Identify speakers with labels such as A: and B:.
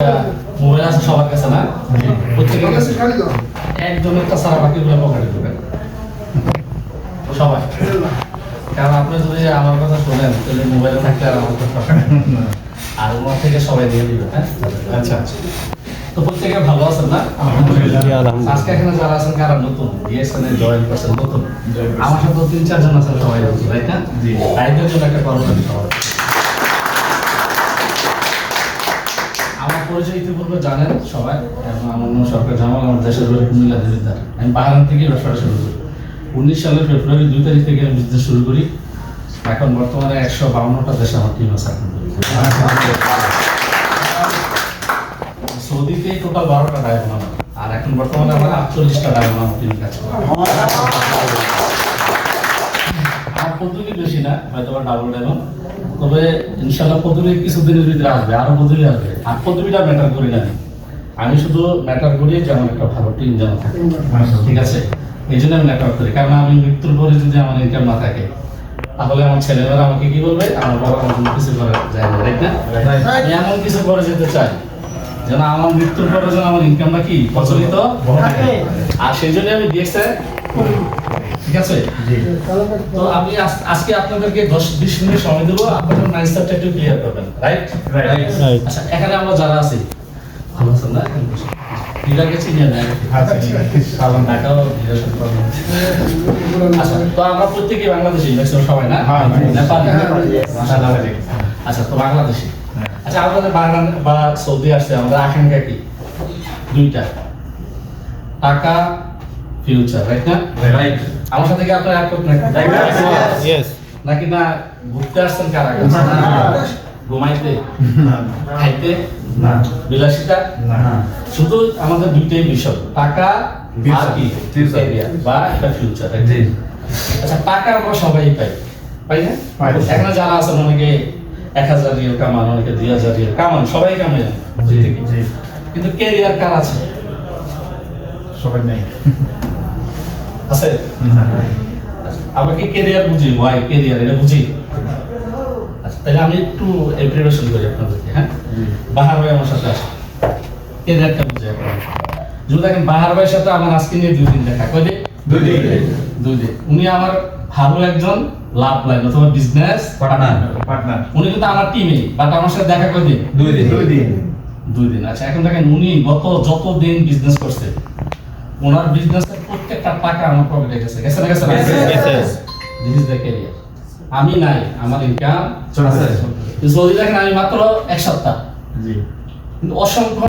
A: Mobile আছে সবার কাছে না, প্রত্যেকের কাছে একদম একটা সারা বাকিগুলো পকেটে ঢোকে সবাই। কারণ আপনি যদি আমার কথা শোনেন তাহলে মোবাইলে থাকলে আর আমার কথা আর ওনার থেকে সবাই দিয়ে দিবে। হ্যাঁ, আচ্ছা তো প্রত্যেকে ভালো আছেন না? আজকে এখানে যারা আছেন কারা নতুন ডিএসএনে জয়েন করছেন নতুন, আমার সাথে 3-4 জন আছেন সবাই নতুন, রাইট না? জি, তাইদের জন্য একটা করণীয় সবাই। আমার পরিচয় ইতিপূর্বে জানেন সবাই, আমার নাম সরকার জামাল, আমার দেশের বাড়ি কুমিল্লা জেলার। আমি বাহারান থেকে ব্যবসাটা শুরু করি 19 সালের ফেব্রুয়ারি 2 তারিখ থেকে আমি বিজনেস শুরু করি। এখন বর্তমানে 152টা দেশে আমার টিম আছে। সৌদিতে টোটাল 12টা ডায়মন্ড আর এখন বর্তমানে আমার 48টা ডায়মন্ড আমার টিম কাজ করে। আমার পদ্ধতি বেশি না, হয়তো ডাবল ডায়মন্ড, তবে ইনশাআল্লাহ পদ্ধতি কিছুদিনের ভিতরে আসবে, আরো পদ্ধতি আসবে। আর পদ্ধতিটা ম্যাটার করি না, আমি শুধু ম্যাটার করি যে আমার একটা ভালো টিম যেন থাকে, ঠিক আছে? এই জন্য আমি ম্যাটার করি, কারণ আমি মৃত্যুর পরে যদি আমার ইনকাম না থাকে তাহলে আমার ছেলেমেয়েরা আমাকে কি বলবে, আমার বাবা কোনো কিছু করে যায় না, রাইট না? আমি এমন কিছু করে যেতে চাই যেন আমার মৃত্যুর পরে যেন আমার ইনকামটা কি প্রচলিত থাকে। আর সেই জন্য আমি দিয়েছে, ঠিক আছে? তো আমি আজকে আপনাদেরকে 10-20 মিনিট সময় দেবো, আপনাদের মাইন্ডসেটটা একটু ক্লিয়ার করবেন, রাইট? আচ্ছা, এখানে আমরা যারা আছি ভালো আছেন না? বিরাকে চিনি না, ঢাকাও বিরাসত প্রবলেম। আচ্ছা, তো আমরা প্রত্যেকে বাংলাদেশি, ম্যাক্সিমাম সবাই না? নেপাল, আচ্ছা তো বাংলাদেশি। আচ্ছা, আপনাদের বাংলা বা সৌদি আসছে, আমাদের আকাঙ্ক্ষা কি? দুইটা, টাকা, ফিউচার, রাইট না? রাইট। আমার সাথে কি আপনারা একমত নাকি? নাকি না ঘুরতে আসছেন কারা? ঘুমাইতে, খাইতে, বিলাসিতা, শুধু আমাদের দুইটাই বিষয়, টাকা আর কি বা একটা ফিউচার। আচ্ছা, টাকা আমরা সবাই পাই না? এখানে যারা আছেন অনেকে 1000 রিয়াল কামান, অনেকে 2000 রিয়াল কামান, সবাই কামে, কিন্তু ক্যারিয়ার কার আছে?
B: সবাই নেই
A: আছে। আমরা কি ক্যারিয়ার বুঝি? ভাই ক্যারিয়ার এটা বুঝি? আচ্ছা, তাহলে আমি একটু প্রিপারেশন করি আপনাদেরকে। হ্যাঁ, বাহার ভাই আমার সাথে আসে, ক্যারিয়ারটা বুঝি এখন। যদি দেখেন বাহার ভাইয়ের সাথে আমার আজকে নিয়ে 2 দিন দেখা, কয়দিন? 2 দিন। উনি আমার ভালো একজন লাভ লাইন অথবা বিজনেস পার্টনার। উনি কিন্তু আমার টিমে, বাট আমার সাথে দেখা কয়দিন? 2 দিন। আচ্ছা, এখন দেখেন উনি যত দিন বিজনেস করছে, ওনার বিজনেসের প্রত্যেকটা টাকা আমার পকেটে গেছে না? This is the career. আমি নাই, আমার ইনকাম চলছে। যদি দেখেন আমি মাত্র 1 সপ্তাহ, কিন্তু অসংখ্য